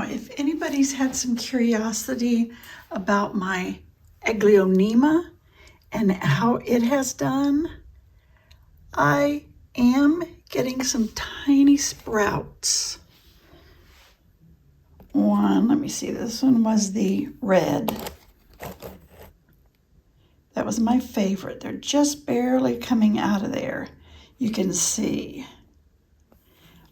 Now, if anybody's had some curiosity about my Aglaonema and how it has done, I am getting some tiny sprouts. Let me see, this one was the red. That was my favorite. They're just barely coming out of there. You can see.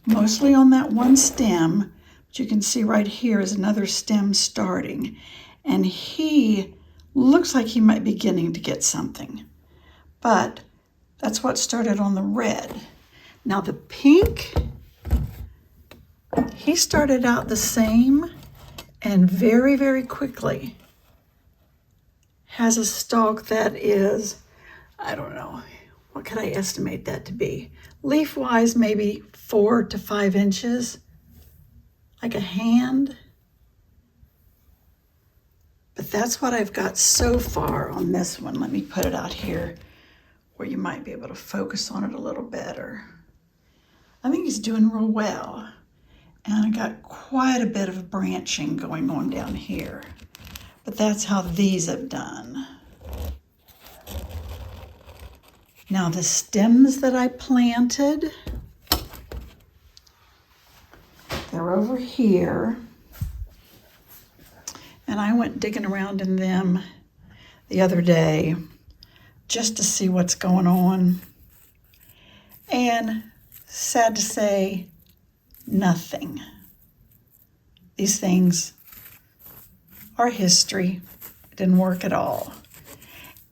Mostly on that one stem, but you can see right here is another stem starting. And he looks like he might be beginning to get something. But that's what started on the red. Now the pink, he started out the same and very, very quickly has a stalk that is, I don't know, what could I estimate that to be? Leaf-wise, maybe 4 to 5 inches, like a hand. But that's what I've got so far on this one. Let me put it out here where you might be able to focus on it a little better. I think he's doing real well. And I got quite a bit of branching going on down here. But that's how these have done. Now the stems that I planted, they're over here. And I went digging around in them the other day just to see what's going on. And sad to say, nothing. These things are history. It didn't work at all.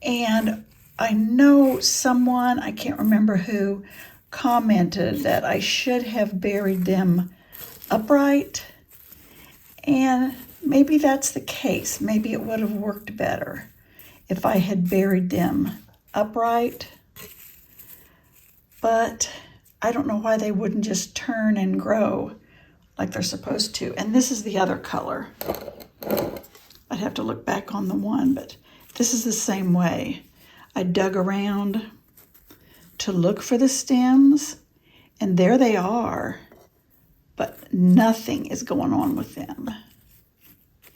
And I know someone, I can't remember who, commented that I should have buried them upright. And maybe that's the case. Maybe it would have worked better if I had buried them upright. But I don't know why they wouldn't just turn and grow like they're supposed to. And this is the other color. I'd have to look back on the one, but this is the same way. I dug around to look for the stems, and there they are, but nothing is going on with them.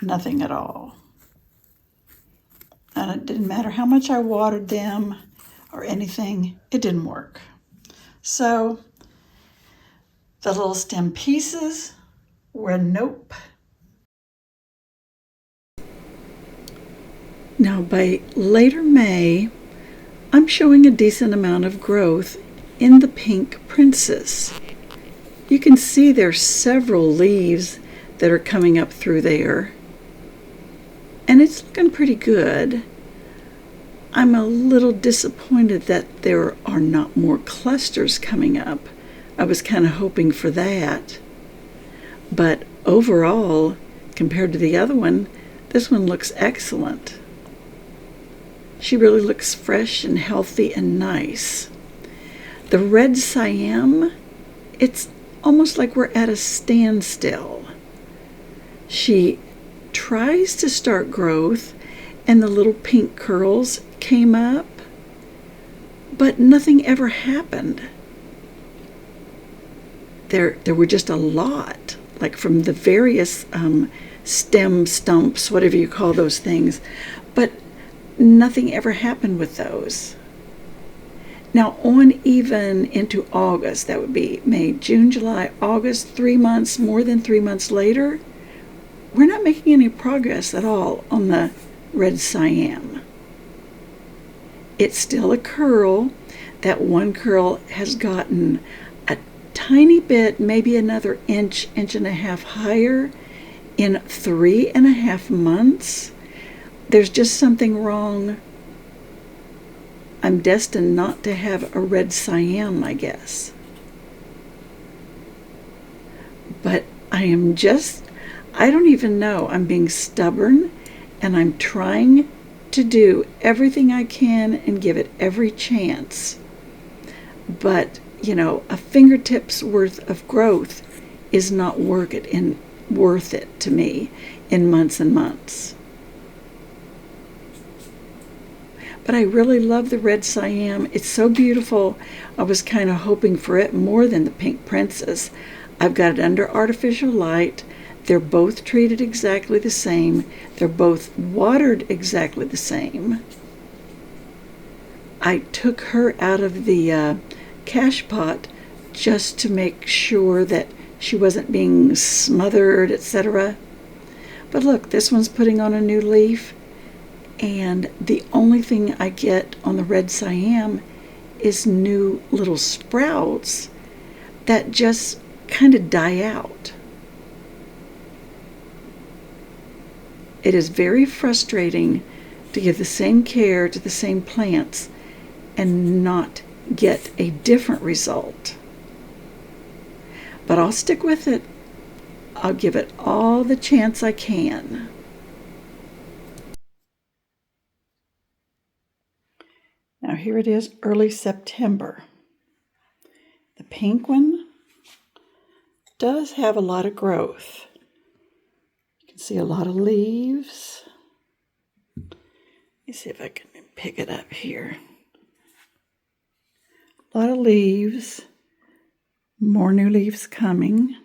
Nothing at all. And it didn't matter how much I watered them or anything, it didn't work. So the little stem pieces were nope. Now by later May, I'm showing a decent amount of growth in the pink princess. You can see there's several leaves that are coming up through there. And it's looking pretty good. I'm a little disappointed that there are not more clusters coming up. I was kind of hoping for that. But overall, compared to the other one, this one looks excellent. She really looks fresh and healthy and nice. The Red Siam, it's almost like we're at a standstill. She tries to start growth and the little pink curls came up, but nothing ever happened. There were just a lot, like from the various stem stumps, whatever you call those things, but nothing ever happened with those. Now on even into August, that would be May, June, July, August, 3 months, more than 3 months later, we're not making any progress at all on the Red Siam. It's still a curl. That one curl has gotten a tiny bit, maybe another inch, inch and a half higher in 3.5 months. There's just something wrong. I'm destined not to have a Red Siam, I guess. But I don't even know. I'm being stubborn and I'm trying to do everything I can and give it every chance. But, a fingertip's worth of growth is not worth it to me in months and months. But I really love the Red Siam. It's so beautiful. I was kind of hoping for it more than the Pink Princess. I've got it under artificial light. They're both treated exactly the same. They're both watered exactly the same. I took her out of the cash pot just to make sure that she wasn't being smothered, etc. But look, this one's putting on a new leaf, and the only thing I get on the Red Siam is new little sprouts that just kind of die out. It is very frustrating to give the same care to the same plants and not get a different result. But I'll stick with it. I'll give it all the chance I can. Now here it is, early September. The pink one does have a lot of growth. You can see a lot of leaves. Let me see if I can pick it up here. A lot of leaves. More new leaves coming.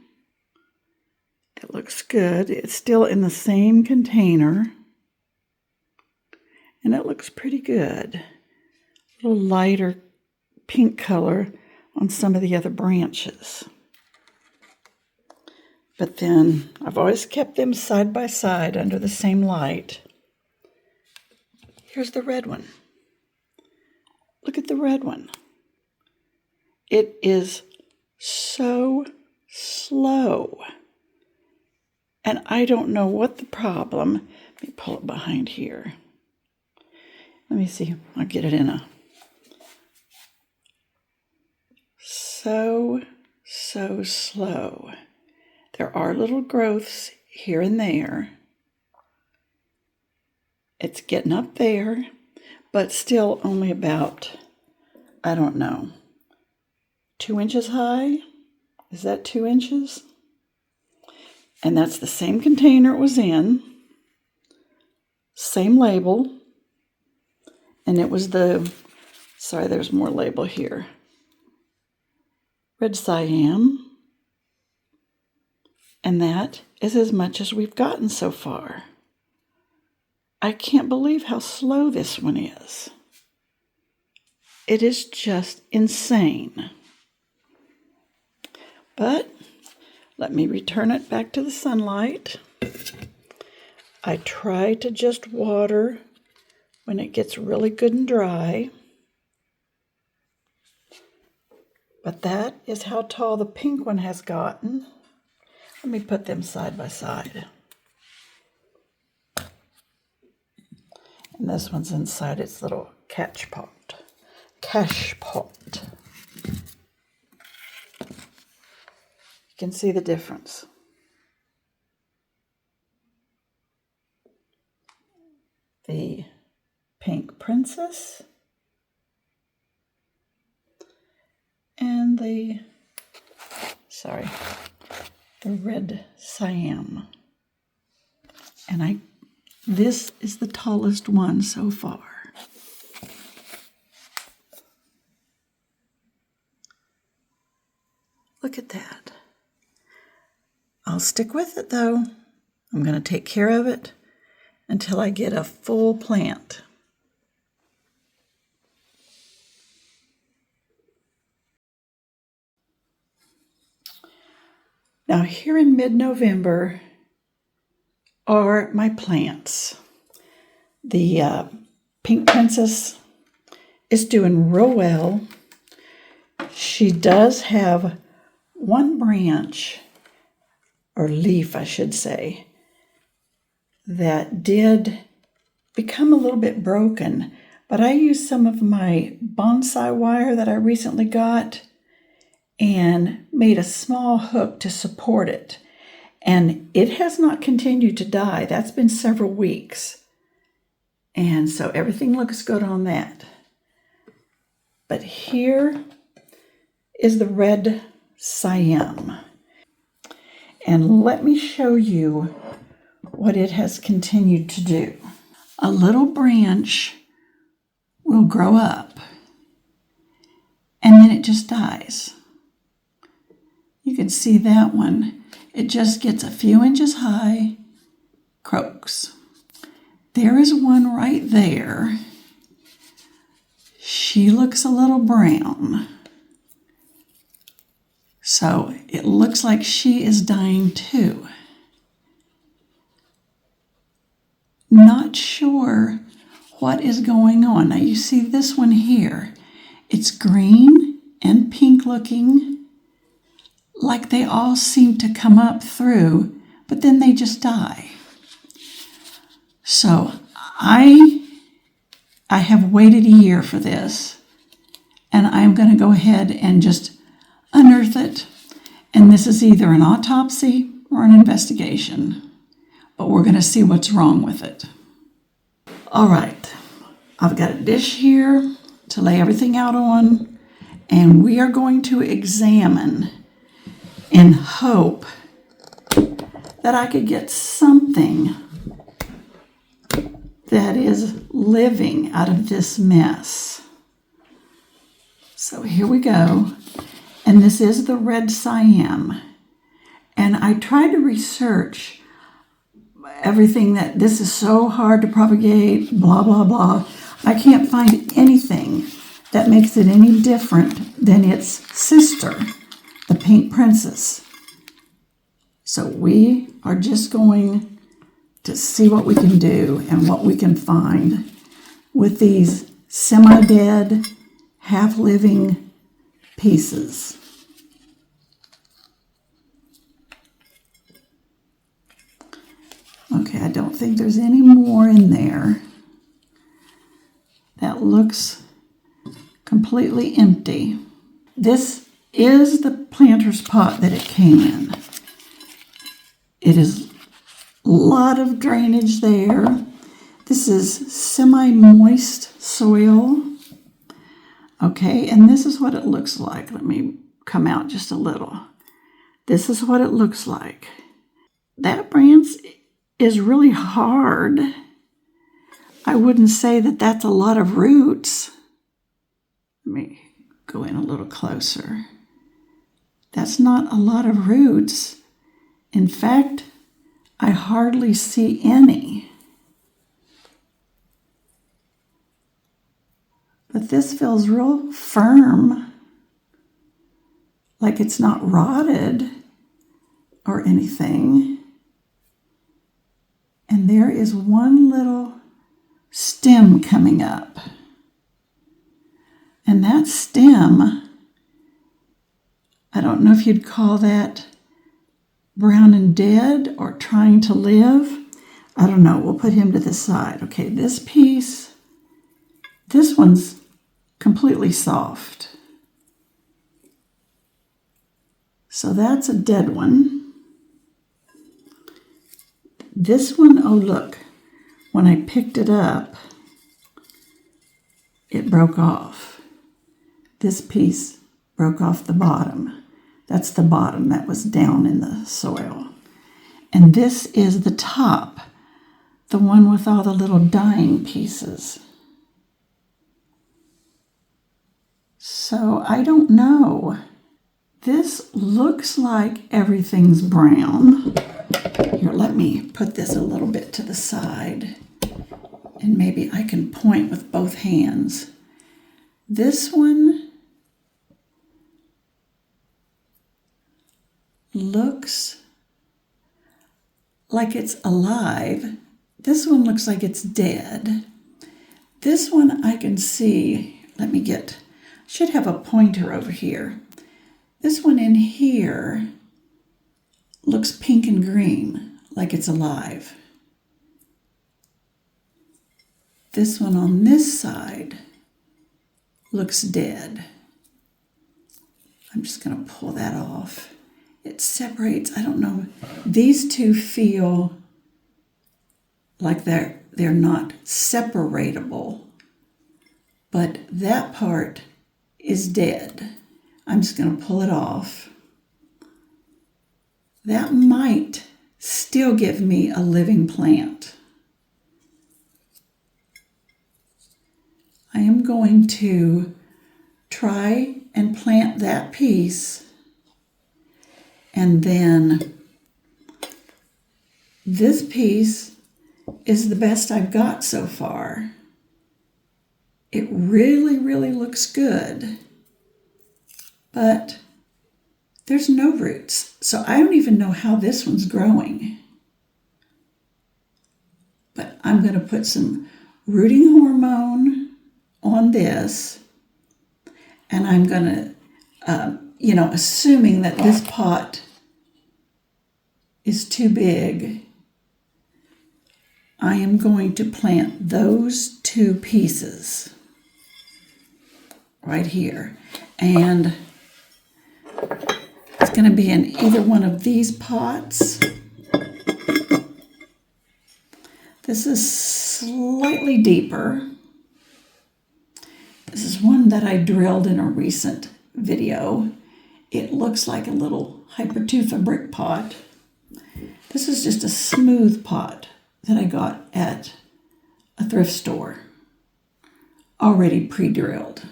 It looks good. It's still in the same container. And it looks pretty good. A little lighter pink color on some of the other branches. But then I've always kept them side by side under the same light. Here's the red one. Look at the red one. It is so slow. And I don't know what the problem. Let me pull it behind here. Let me see. I'll get it in a. So slow. There are little growths here and there. It's getting up there, but still only about, I don't know, 2 inches high? Is that 2 inches? And that's the same container it was in, same label, and it was there's more label here. Red Siam. And that is as much as we've gotten so far. I can't believe how slow this one is. It is just insane. But let me return it back to the sunlight. I try to just water when it gets really good and dry. But that is how tall the pink one has gotten. Let me put them side by side. And this one's inside its little cash pot. You can see the difference. The pink princess and the Red Siam. And this is the tallest one so far. Look at that. I'll stick with it though. I'm going to take care of it until I get a full plant. Now here in mid-November are my plants. The pink princess is doing real well. She does have one branch, or leaf I should say, that did become a little bit broken, but I used some of my bonsai wire that I recently got and made a small hook to support it. And it has not continued to die. That's been several weeks. And so everything looks good on that. But here is the Red Siam. And let me show you what it has continued to do. A little branch will grow up and then it just dies. You can see that one it just gets a few inches high, croaks. There is one right there. She looks a little brown. So it looks like she is dying too. Not sure what is going on. Now you see this one here. It's green and pink looking, like they all seem to come up through, but then they just die. So I have waited a year for this, and I'm going to go ahead and just unearth it. And this is either an autopsy or an investigation, but we're going to see what's wrong with it. All right, I've got a dish here to lay everything out on, and we are going to examine and hope that I could get something that is living out of this mess. So here we go. And this is the Red Siam. And I tried to research everything that this is so hard to propagate, blah, blah, blah. I can't find anything that makes it any different than its sister, the pink princess. So we are just going to see what we can do and what we can find with these semi-dead, half-living pieces. Okay, I don't think there's any more in there. That looks completely empty. This is the planter's pot that it came in. It is a lot of drainage there. This is semi-moist soil. Okay, and this is what it looks like. Let me come out just a little. This is what it looks like. That branch is really hard. I wouldn't say that that's a lot of roots. Let me go in a little closer. That's not a lot of roots. In fact, I hardly see any. But this feels real firm, like it's not rotted or anything. And there is one little stem coming up. And that stem, I don't know if you'd call that brown and dead or trying to live. I don't know. We'll put him to the side. Okay, this piece, this one's completely soft. So that's a dead one. This one, oh look, when I picked it up, it broke off. This piece broke off the bottom. That's the bottom that was down in the soil. And this is the top, the one with all the little dying pieces. So I don't know. This looks like everything's brown. Here, let me put this a little bit to the side, and maybe I can point with both hands. This one looks like it's alive. This one looks like it's dead. This one I can see, should have a pointer over here. This one in here looks pink and green, like it's alive. This one on this side looks dead. I'm just going to pull that off. It separates, I don't know. These two feel like they're not separatable, but that part is dead. I'm just going to pull it off. That might still give me a living plant. I am going to try and plant that piece, and then This piece is the best I've got so far. It really, really looks good, but there's no roots, so I don't even know how this one's growing. But I'm going to put some rooting hormone on this, and I'm going to, assuming that this pot is too big, I am going to plant those two pieces right here. And it's going to be in either one of these pots. This is slightly deeper. This is one that I drilled in a recent video. It looks like a little hypertufa brick pot. This is just a smooth pot that I got at a thrift store, already pre-drilled.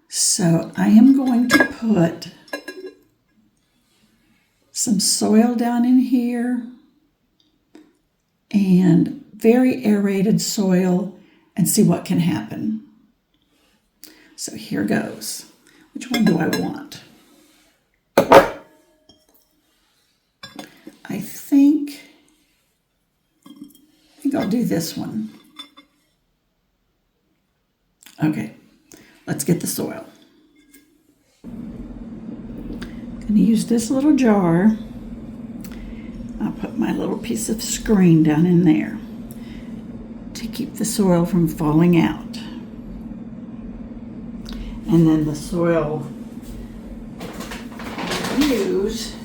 So I am going to put some soil down in here and very aerated soil and see what can happen. So here goes. Which one do I want? I think I'll do this one. Okay, let's get the soil. I'm going to use this little jar. I'll put my little piece of screen down in there to keep the soil from falling out. And then the soil I use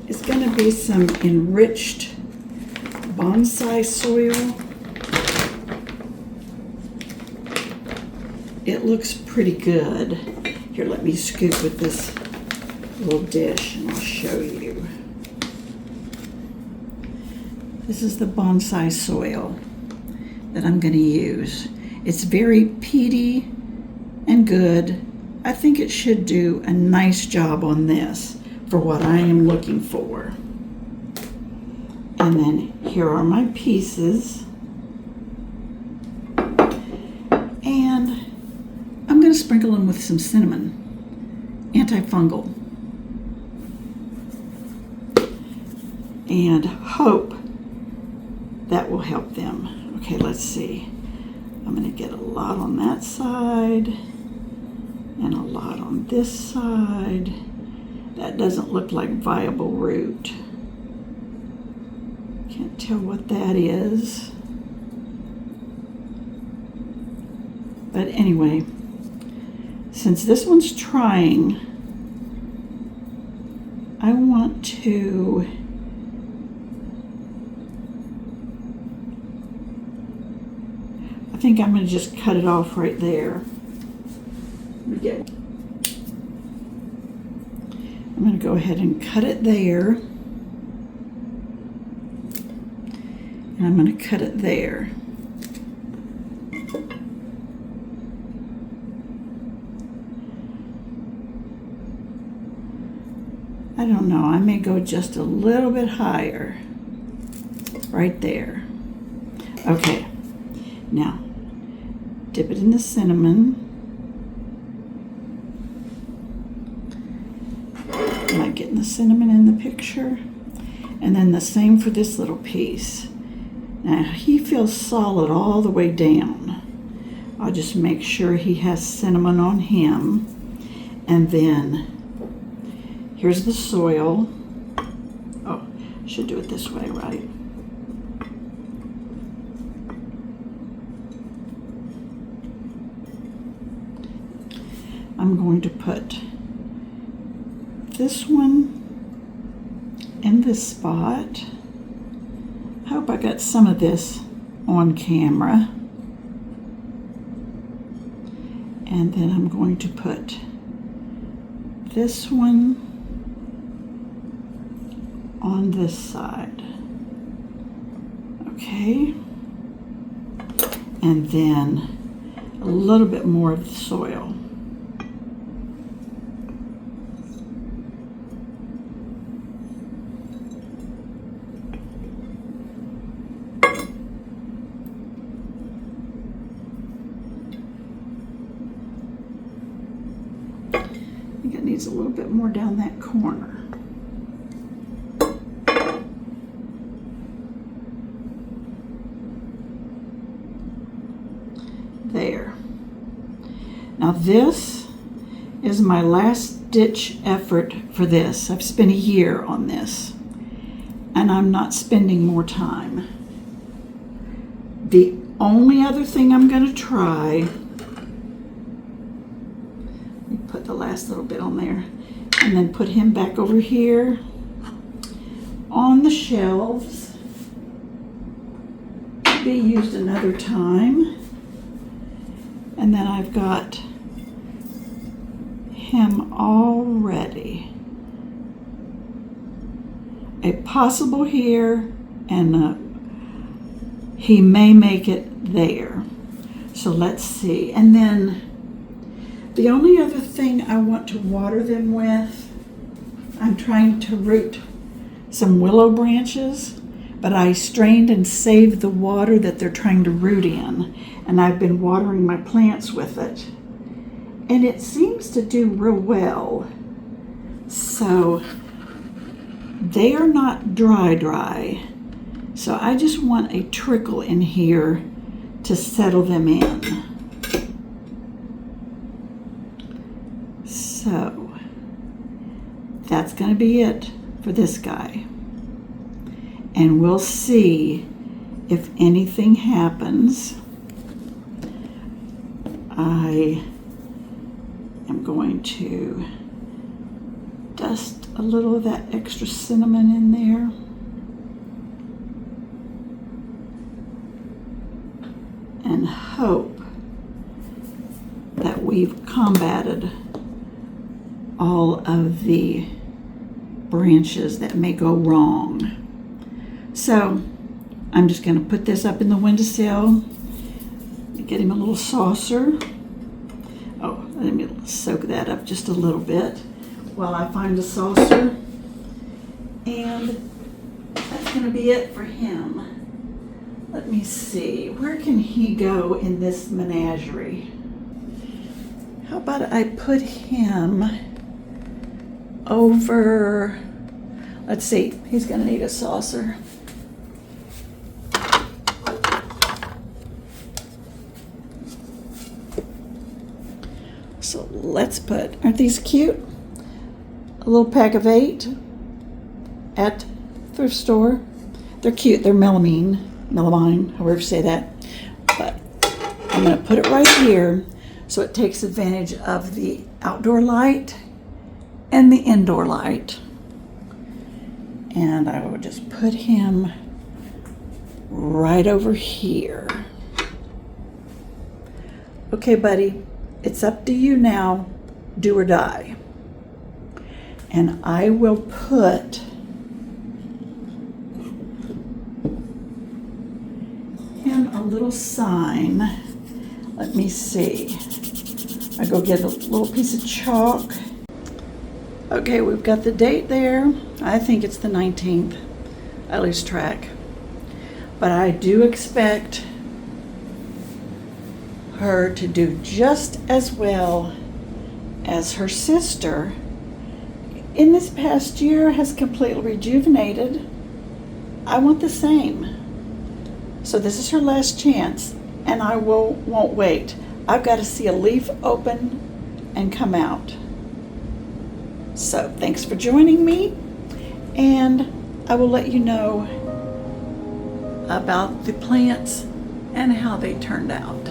is going to be some enriched bonsai soil. It looks pretty good. Here, let me scoop with this little dish and I'll show you. This is the bonsai soil that I'm going to use. It's very peaty and good. I think it should do a nice job on this for what I am looking for. And then here are my pieces. And I'm going to sprinkle them with some cinnamon, antifungal, and hope that will help them. Okay, let's see. I'm going to get a lot on that side and a lot on this side. That doesn't look like viable root. Can't tell what that is. But anyway, since this one's trying, I want to I think I'm going to just cut it off right there. I'm going to go ahead and cut it there. And I'm going to cut it there. I don't know, I may go just a little bit higher. Right there. Okay, now dip it in the cinnamon. Am I getting the cinnamon in the picture? And then the same for this little piece. Now he feels solid all the way down. I'll just make sure he has cinnamon on him. And then here's the soil. Oh, should do it this way, right? I'm going to put this one in this spot. I hope I got some of this on camera. And then I'm going to put this one on this side. Okay. And then a little bit more of the soil. needs a little bit more down that corner. There. Now this is my last ditch effort for this. I've spent a year on this, and I'm not spending more time. The only other thing I'm going to try, let me put the last little bit on there, and then put him back over here on the shelves to be used another time. And then I've got him all ready. A possible here, and he may make it there. So let's see. And then the only other thing I want to water them with, I'm trying to root some willow branches, but I strained and saved the water that they're trying to root in, and I've been watering my plants with it. And it seems to do real well. So they are not dry. So I just want a trickle in here to settle them in. So that's going to be it for this guy. And we'll see if anything happens. I am going to dust a little of that extra cinnamon in there. And hope that we've combated all of the branches that may go wrong. So I'm just going to put this up in the windowsill, get him a little saucer. Oh, let me soak that up just a little bit while I find a saucer. And that's going to be it for him. Let me see, where can he go in this menagerie? How about I put him over, let's see, he's going to need a saucer. So let's put, aren't these cute? A little pack of 8 at thrift store. They're cute, they're melamine, however you say that. But I'm going to put it right here so it takes advantage of the outdoor light and the indoor light. And I will just put him right over here. Okay, buddy, it's up to you now, do or die. And I will put him a little sign. Let me see. I go get a little piece of chalk. Okay, we've got the date there. I think it's the 19th. I lose track. But I do expect her to do just as well as her sister in this past year has completely rejuvenated. I want the same. So this is her last chance, and I won't wait. I've got to see a leaf open and come out. So thanks for joining me, and I will let you know about the plants and how they turned out.